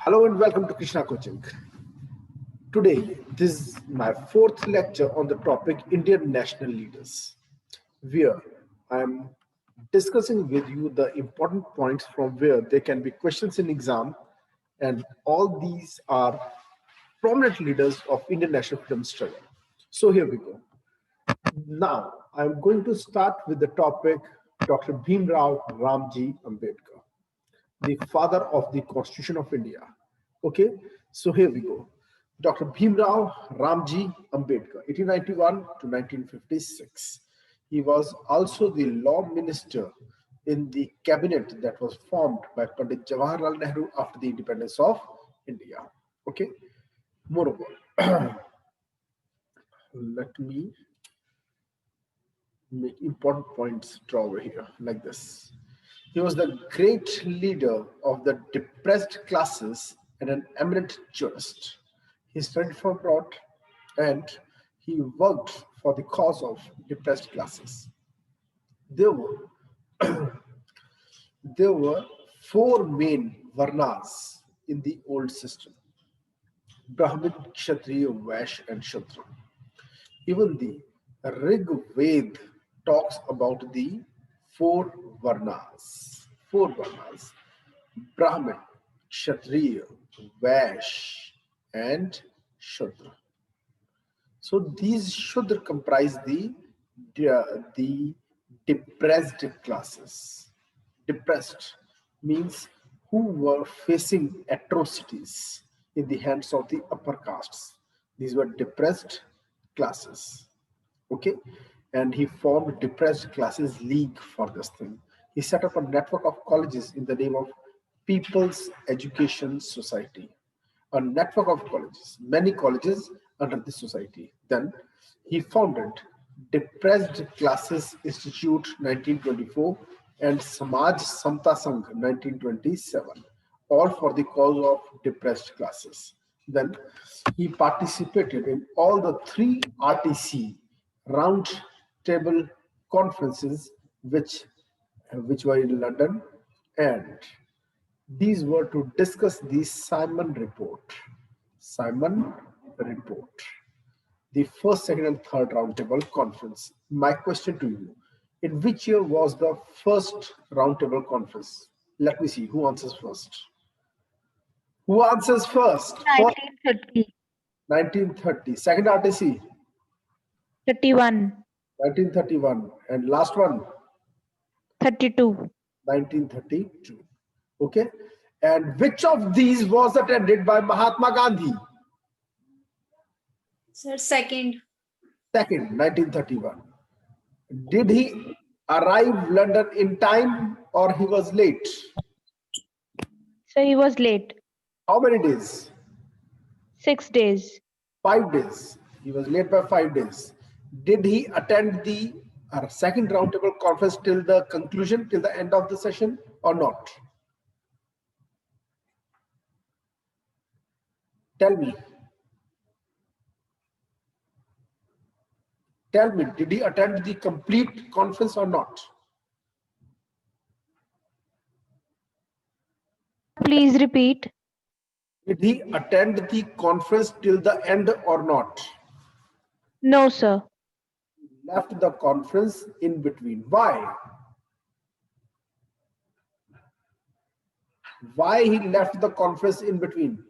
Hello and welcome to Krishna Coaching. Today, this is my fourth lecture on the topic Indian national leaders, where I am discussing with you the important points from where there can be questions in exam, and all these are prominent leaders of Indian national freedom struggle. So here we go. Now, I'm going to start with the topic Dr. Bhimrao Ramji Ambedkar, the father of the Constitution of India. Okay, so here we go. Dr. Bhimrao Ramji Ambedkar, 1891 to 1956. He was also the law minister in the cabinet that was formed by Pandit Jawaharlal Nehru after the independence of India. Okay, moreover, let me make important points draw over here like this. He was the great leader of the depressed classes and an eminent jurist. He studied from abroad and he worked for the cause of depressed classes. There were, there were four main varnas in the old system: Brahmin, Kshatriya, Vaishya, and Shudra. Even the Rig Ved talks about the four varnas. Four varnas: Brahmin, Kshatriya, Vaishya, and Shudra. So these Shudra comprise the depressed classes. Depressed means who were facing atrocities in the hands of the upper castes. These were depressed classes. Okay, and he formed Depressed Classes League for this thing. He set up a network of colleges in the name of People's Education Society, a network of colleges, many colleges under this society. Then he founded Depressed Classes Institute 1924 and Samaj Samta Sangh 1927, all for the cause of depressed classes. Then he participated in all the three RTC round table conferences which were in London, and these were to discuss the Simon Report. Simon Report. The first, second, and third roundtable conference. My question to you: in which year was the first roundtable conference? Let me see who answers first. Who answers first? First, 1930, 1930. Second RTC, 31, 1931. And last one, 32. 1932. Okay. And which of these was attended by Mahatma Gandhi? Sir, second. Second, 1931. Did he arrive London in time or he was late? So he was late. How many days? 6 days. 5 days. He was late by 5 days. Did he attend the second roundtable conference till the conclusion, till the end of the session, or not? Tell me. Tell me, did he attend the complete conference or not? Please repeat. Did he attend the conference till the end or not? No, sir. Left the conference in between. Why? Why he left the conference in between?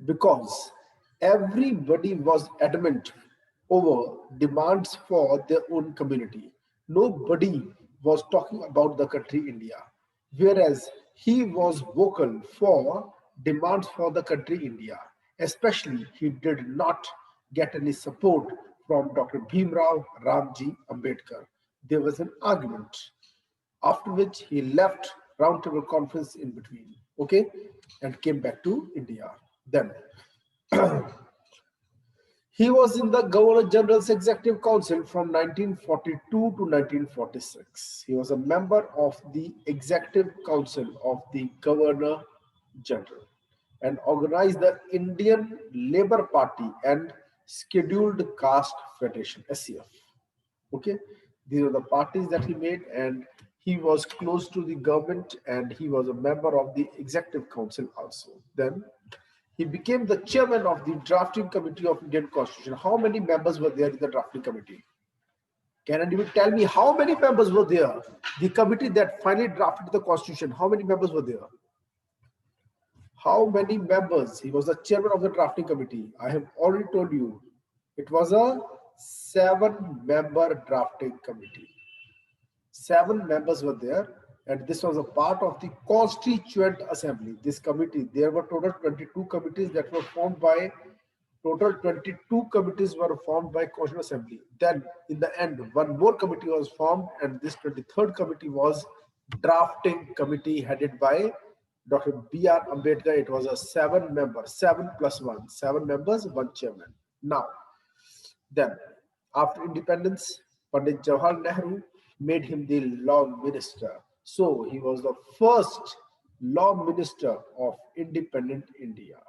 Because everybody was adamant over demands for their own community. Nobody was talking about the country India, whereas he was vocal for demands for the country India. Especially, he did not get any support from Dr. Bhimrao Ramji Ambedkar. There was an argument, after which he left roundtable conference in between, okay, and came back to India. Then he was in the Governor General's Executive Council from 1942 to 1946. He was a member of the Executive Council of the Governor General and organized the Indian Labour Party and Scheduled Caste Federation, SCF. Okay, these are the parties that he made, and He was close to the government and he was a member of the executive council also. Then he became the chairman of the drafting committee of Indian Constitution. How many members were there in the drafting committee? Can anyone tell me how many members were there? The committee that finally drafted the constitution, how many members were there? How many members? He was the chairman of the drafting committee. I have already told you. It was a 7-member drafting committee. 7 members were there, and this was a part of the Constituent Assembly. This committee, there were total 22 committees that were formed by Constituent Assembly. Then, in the end, one more committee was formed, and this 23rd committee was Drafting Committee headed by Dr. B.R. Ambedkar. It was a 7-member, 7 plus 1, 7 members, 1 chairman. Now, then, after independence, Pandit Jawaharlal Nehru made him the law minister. So he was the first law minister of independent India,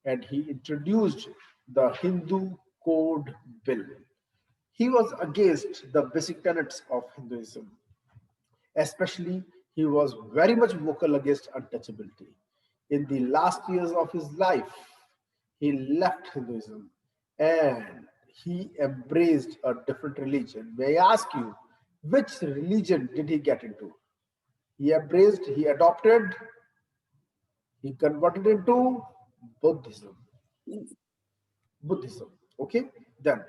and he introduced the Hindu Code Bill. He was against the basic tenets of Hinduism. Especially, he was very much vocal against untouchability. In the last years of his life, he left Hinduism and he embraced a different religion. May I ask you, which religion did he get into? He embraced, he adopted, he converted into Buddhism. Buddhism, okay? Then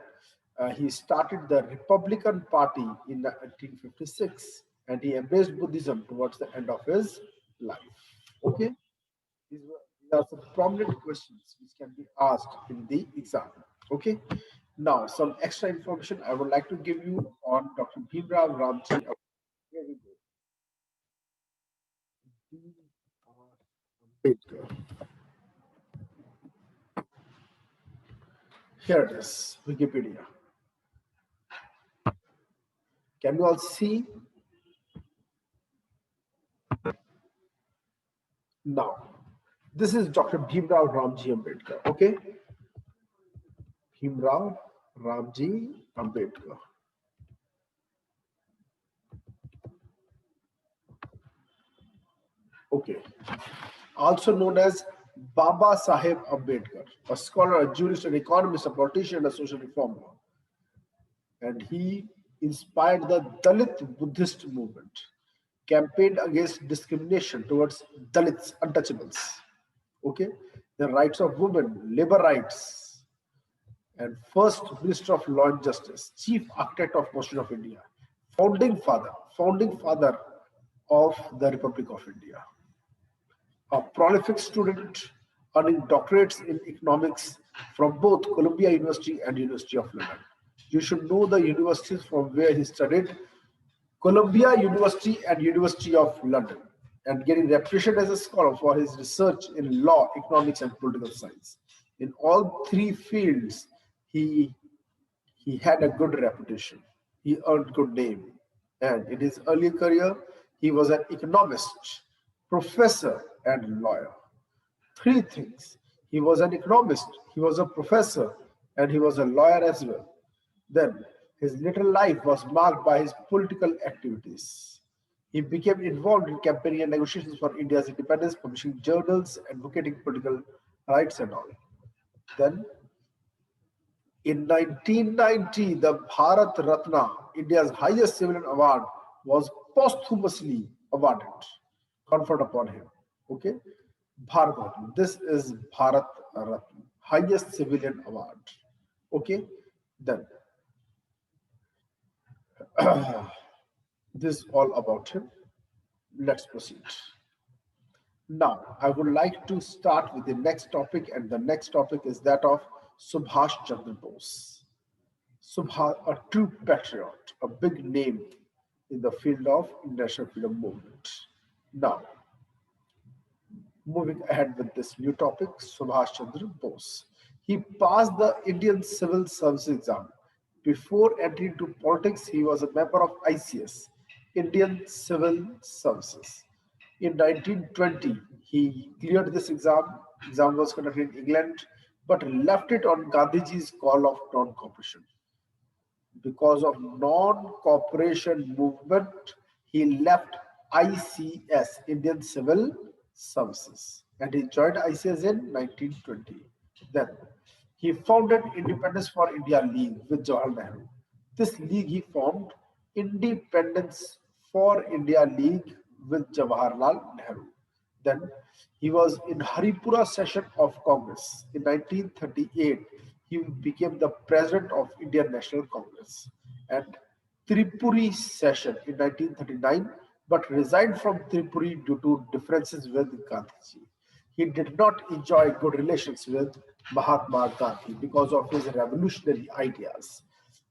he started the Republican Party in 1956 and he embraced Buddhism towards the end of his life, okay? These are some prominent questions which can be asked in the exam, okay? Now, some extra information I would like to give you on Dr. Bhimrao Ramji. Here we go. Ambedkar. Here it is, Wikipedia. Can you all see? Now, this is Dr. Bhimrao Ramji Ambedkar, okay? Bhimrao Ramji Ambedkar. Okay. Also known as Baba Saheb Ambedkar, a scholar, a jurist, an economist, a politician, and a social reformer. And he inspired the Dalit Buddhist movement, campaigned against discrimination towards Dalits, untouchables, okay, the rights of women, labor rights, and first Minister of Law and Justice, Chief Architect of Constitution of India, founding father of the Republic of India, a prolific student earning doctorates in economics from both Columbia University and University of London. You should know the universities from where he studied: Columbia University and University of London, and getting reputation as a scholar for his research in law, economics, and political science. In all 3 fields, he had a good reputation. He earned good name. And in his early career, he was an economist, professor, and lawyer. 3 things. He was an economist, he was a professor, and he was a lawyer as well. Then his later life was marked by his political activities. He became involved in campaigning and negotiations for India's independence, publishing journals, advocating political rights and all. Then, in 1990, the Bharat Ratna, India's highest civilian award, was posthumously awarded, conferred upon him. Okay, Bharat Ratna. This is Bharat Ratna, highest civilian award. Okay, then this is all about him. Let's proceed. Now, I would like to start with the next topic, and the next topic is that of Subhash Chandra Bose. Subhash, a true patriot, a big name in the field of international freedom movement. Now, moving ahead with this new topic, Subhash Chandra Bose. He passed the Indian Civil Service exam. Before entering into politics, he was a member of ICS, Indian Civil Services. In 1920, he cleared this exam. Exam was conducted in England, but left it on Gandhiji's call of non-cooperation. Because of non-cooperation movement, he left ICS, Indian Civil Services, and he joined ICS in 1920. Then he founded Independence for India League with Jawaharlal Nehru. This league he formed Independence for India League with Jawaharlal Nehru. Then he was in Haripura session of Congress. In 1938, he became the president of Indian National Congress. And Tripuri session in 1939, but resigned from Tripuri due to differences with Gandhiji. He did not enjoy good relations with Mahatma Gandhi because of his revolutionary ideas.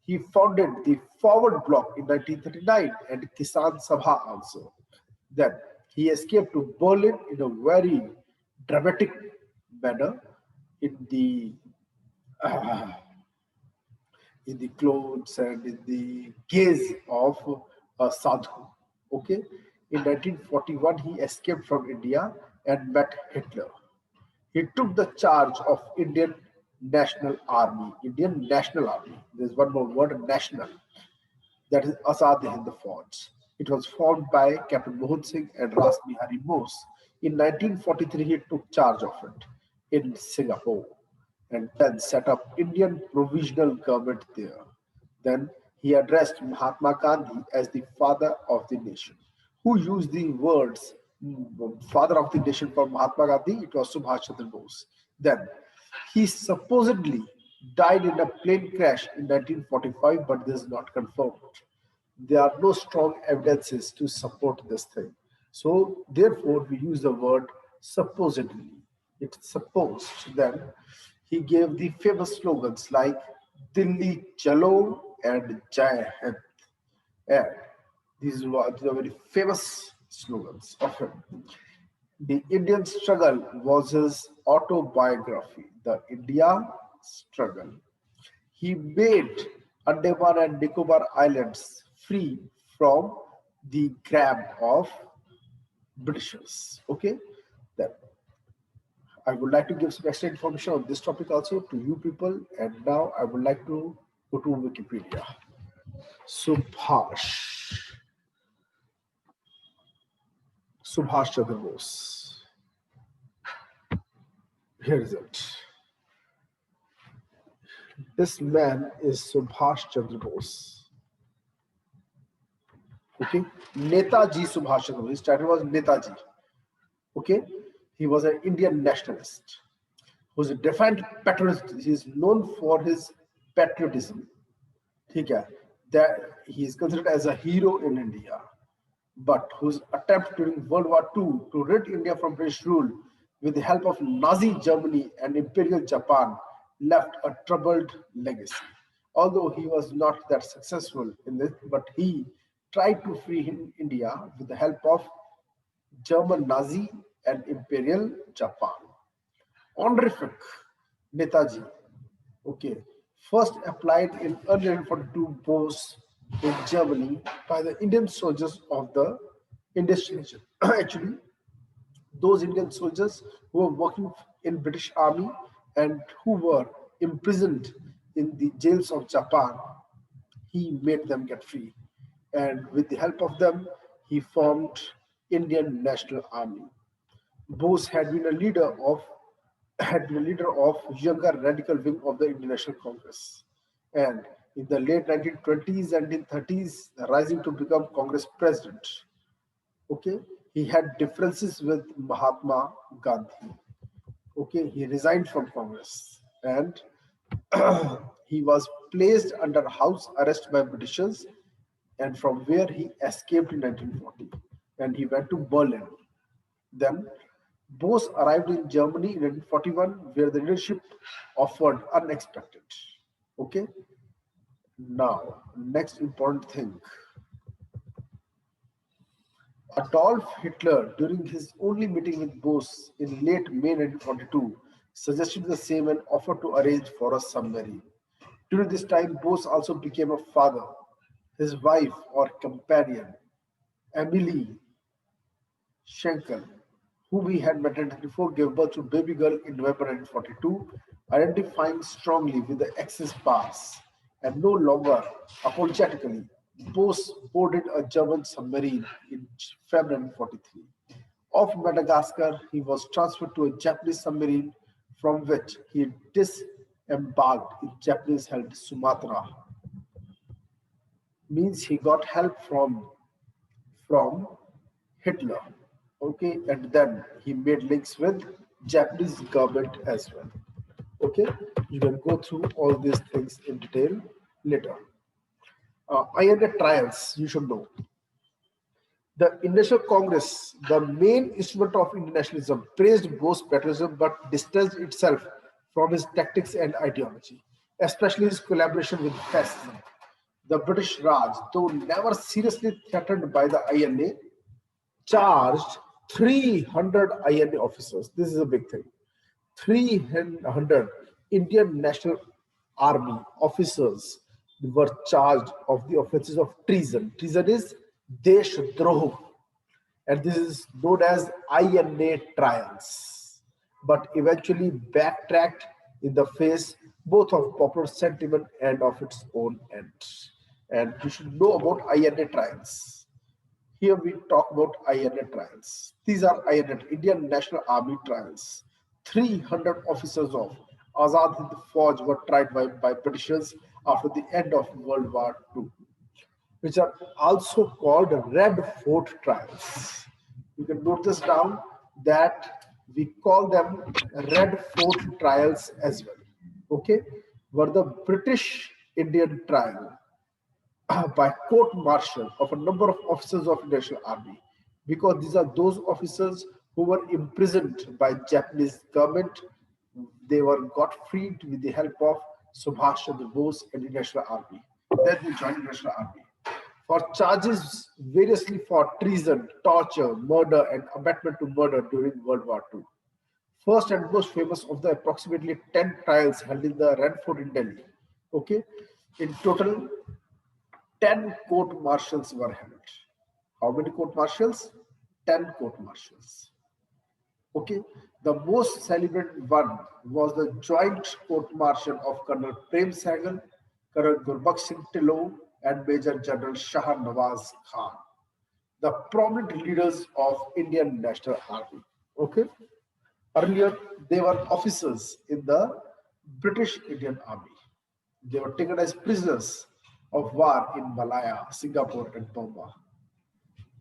He founded the Forward Bloc in 1939 and Kisan Sabha also. Then he escaped to Berlin in a very dramatic manner in the uh, in the clothes and in the gaze of a sadhu. Okay, in 1941 he escaped from India and met Hitler. He took the charge of Indian National Army. Indian National Army. There's one more word, national. That is Azad Hind Fauj. It was formed by Captain Mohan Singh and Ras Bihari Bose. In 1943, he took charge of it in Singapore and then set up Indian Provisional Government there. Then he addressed Mahatma Gandhi as the father of the nation. Who used the words father of the nation for Mahatma Gandhi? It was Subhash Chandra Bose. Then he supposedly died in a plane crash in 1945, but this is not confirmed. There are no strong evidences to support this thing. So, therefore, we use the word supposedly. It's supposed. Then he gave the famous slogans like Dilli Chalo and Jai Hind. And these were the very famous slogans of him. The Indian struggle was his autobiography, The India Struggle. He made Andaman and Nicobar Islands free from the grab of Britishers. Okay, then I would like to give some extra information on this topic also to you people. And now I would like to go to Wikipedia. Subhash. Subhash Chandra Bose. Here is it. This man is Subhash Chandra Bose. Okay, Netaji Subhash Chandra Bose. His title was Netaji. Okay, he was an Indian nationalist who was a defiant patriot. He is known for his patriotism. Okay, that he is considered as a hero in India, but whose attempt during World War II to rid India from British rule with the help of Nazi Germany and Imperial Japan left a troubled legacy. Although he was not that successful in this, but he tried to free India with the help of German Nazi and Imperial Japan. Honorific Netaji, okay, first applied in early 1942 Bose in Germany by the Indian soldiers of the Indus region. Actually, those Indian soldiers who were working in British Army and who were imprisoned in the jails of Japan, he made them get free. And with the help of them, he formed Indian National Army. Bose had been a leader of younger radical wing of the Indian National Congress. And in the late 1920s and in 30s, rising to become Congress president. Okay, he had differences with Mahatma Gandhi. Okay, he resigned from Congress and he was placed under house arrest by Britishers, and from where he escaped in 1940 and he went to Berlin. Then Bose arrived in Germany in 1941, where the leadership offered unexpected. Okay, now next important thing. Adolf Hitler, during his only meeting with Bose in late May 1942, suggested the same and offered to arrange for a submarine. During this time, Bose also became a father. His wife or companion, Emily Schenkel, whom he had met before, gave birth to baby girl in November 1942, identifying strongly with the Axis pass and no longer apologetically Bose boarded a German submarine in February 1943. Off Madagascar, he was transferred to a Japanese submarine from which he disembarked in Japanese-held Sumatra. Means he got help from Hitler. Okay, and then he made links with Japanese government as well. Okay, you can go through all these things in detail later. INA trials, you should know. The International Congress, the main instrument of internationalism, praised Bose's patriotism but distanced itself from his tactics and ideology, especially his collaboration with fascism. The British Raj, though never seriously threatened by the INA, charged 300 INA officers. This is a big thing. 300 Indian National Army officers were charged of the offenses of treason. Treason is Desh Droh, and this is known as INA trials, but eventually backtracked in the face both of popular sentiment and of its own end. And you should know about INA trials. Here we talk about INA trials. These are INA, Indian National Army trials. 300 officers of Azad Hind Fauj were tried by Britishers after the end of World War II, which are also called Red Fort trials. You can note this down that we call them Red Fort trials as well. Okay, were the British Indian trial by court martial of a number of officers of the National Army, because these are those officers who were imprisoned by Japanese government. They were got freed with the help of Subhash Chandra Bose and the National Army. Then they joined the National Army for charges variously for treason, torture, murder, and abetment to murder during World War II. First and most famous of the approximately 10 trials held in the Red Fort in Delhi. Okay, in total, 10 court martials were held. How many court martials? 10 court martials. Okay, the most celebrated one was the joint court martial of Colonel Prem Sehgal, Colonel Gurbakh Singh Tillo, and Major General Shah Nawaz Khan, the prominent leaders of Indian National Army. Okay, earlier they were officers in the British Indian Army. They were taken as prisoners of war in Malaya, Singapore, and Burma.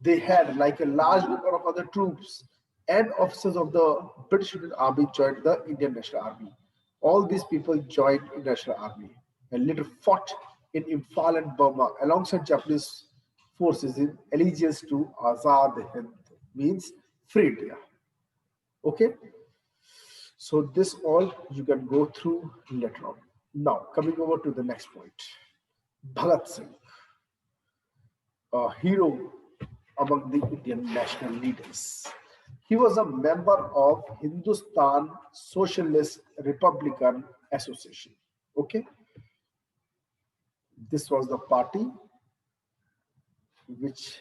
They had, like a large number of other troops and officers of the British Indian Army, joined the Indian National Army. All these people joined the National Army and later fought in Imphal and Burma alongside Japanese forces in allegiance to Azad Hind, means free India. Okay, so this all you can go through later on. Now, coming over to the next point, Bhagat Singh, a hero among the Indian national leaders. He was a member of Hindustan Socialist Republican Association. Okay, this was the party which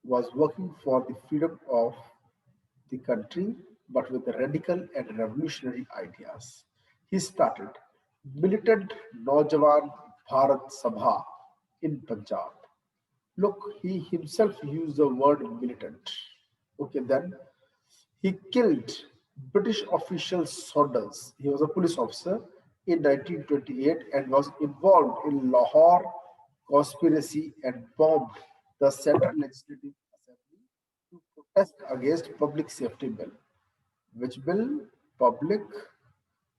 was working for the freedom of the country, but with radical and revolutionary ideas. He started militant Naujawan Bharat Sabha in Punjab. Look, he himself used the word militant. Okay, then he killed British official Saunders. He was a police officer in 1928 and was involved in Lahore conspiracy and bombed the Central Legislative Assembly to protest against Public Safety Bill. Which bill? Public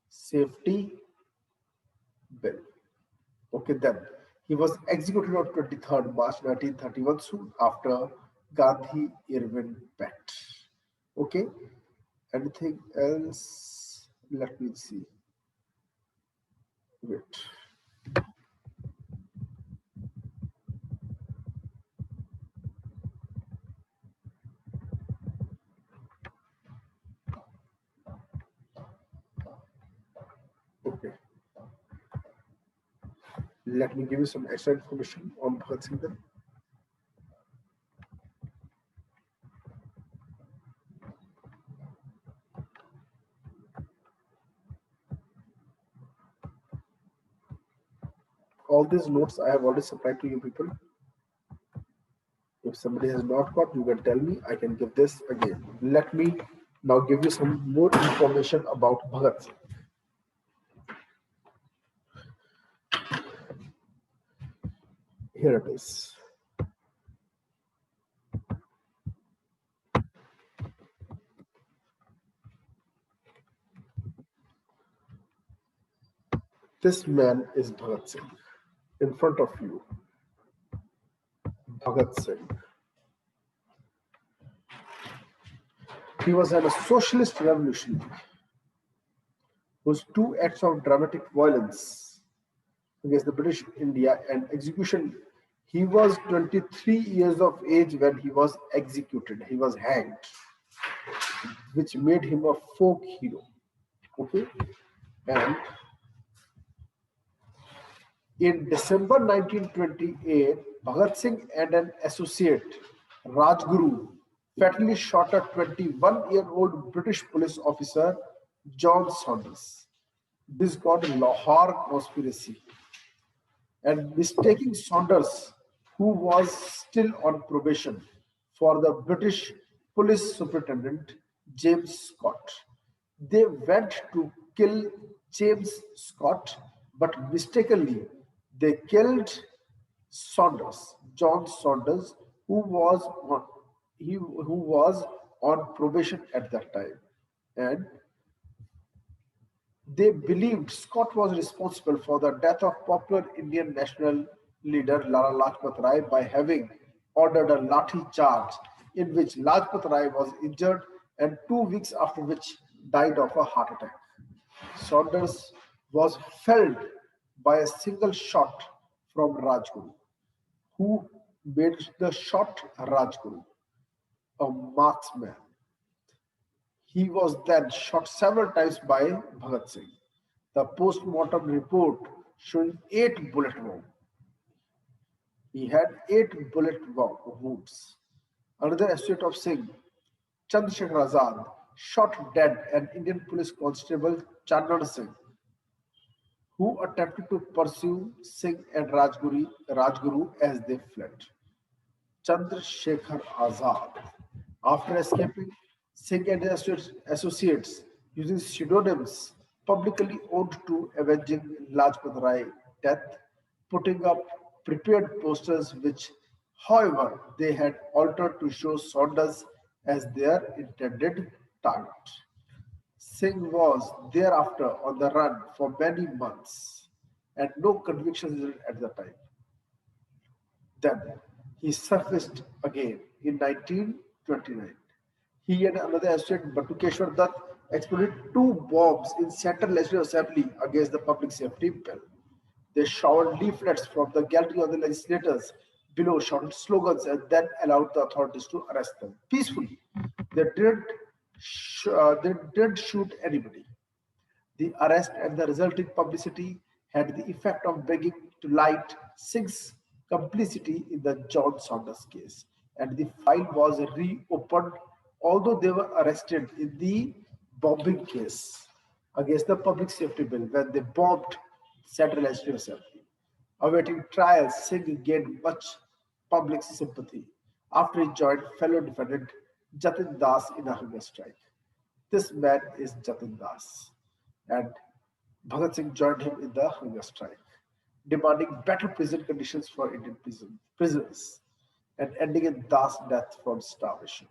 Safety Bill. Okay, then he was executed on 23rd March 1931, soon after Gandhi Irwin Pact. Okay, anything else? Let me see. Wait. Okay, let me give you some extra information on Bhagat Singh then. All these notes I have already supplied to you people. If somebody has not got, you can tell me. I can give this again. Let me now give you some more information about Bhagat Singh. Here it is. This man is Bhagat Singh. In front of you, Bhagat Singh. He was a socialist revolutionary whose two acts of dramatic violence against the British India and execution. He was 23 years of age when he was executed. He was hanged, which made him a folk hero. Okay, and in December 1928, Bhagat Singh and an associate, Rajguru, fatally shot a 21-year-old British police officer, John Saunders. This is called Lahore conspiracy. And mistaking Saunders, who was still on probation, for the British police superintendent, James Scott. They went to kill James Scott, but mistakenly they killed Saunders, John Saunders, who was on probation at that time. And they believed Scott was responsible for the death of popular Indian national leader Lala Lajpat Rai by having ordered a lathi charge in which Lajpat Rai was injured and 2 weeks after which died of a heart attack. Saunders was felled by a single shot from Rajguru, who made the shot Rajguru, a marksman. He was then shot several times by Bhagat Singh. The post-mortem report showing 8 bullet wounds. He had 8 bullet wounds. Another associate of Singh, Chandrasekhar Azad, shot dead an Indian police constable, Chandan Singh, who attempted to pursue Singh and Rajguru as they fled. Chandrasekhar Azad. After escaping, Singh and his associates, using pseudonyms, publicly owed to avenging Lajpat Rai death, putting up prepared posters which, however, they had altered to show Saunders as their intended target. Singh was thereafter on the run for many months and no convictions at the time. Then he surfaced again in 1929. He and another associate, Batukeshwar Dutt, exploded 2 bombs in Central Legislative Assembly against the Public Safety Bill. They showered leaflets from the gallery of the legislators below, shouted slogans, and then allowed the authorities to arrest them peacefully. They didn't shoot anybody. The arrest and the resulting publicity had the effect of bringing to light Singh's complicity in the John Saunders case, and the file was reopened, although they were arrested in the bombing case against the Public Safety Bill when they bombed Central Legislative Assembly. Awaiting trial, Singh gained much public sympathy after he joined fellow defendant Jatin Das in a hunger strike. This man is Jatin Das, and Bhagat Singh joined him in the hunger strike, demanding better prison conditions for Indian prisoners and ending in Das' death from starvation.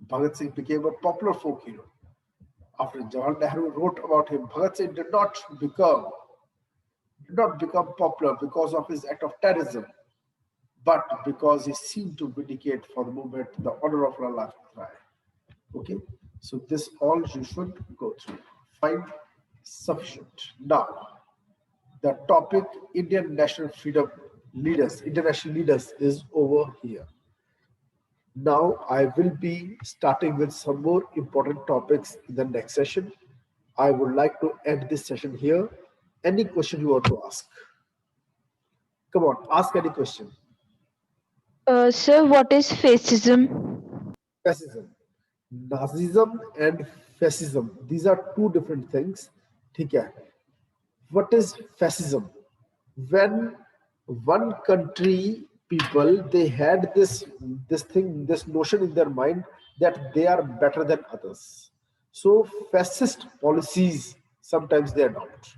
Bhagat Singh became a popular folk hero. After Jawaharlal Nehru wrote about him, Bhagat Singh did not become popular because of his act of terrorism, but because he seemed to vindicate for the movement the honor of Lala Lajpat Rai. Okay, so this all you should go through. Find sufficient. Now, the topic Indian national freedom leaders, international leaders is over here. Now I will be starting with some more important topics in the next session. I would like to end this session here. Any question you want to ask? Come on, ask any question. Sir, what is fascism? Fascism. Nazism and fascism. These are two different things. ठीक है. What is fascism? When one country people, they had this notion in their mind that they are better than others. So fascist policies sometimes they adopt.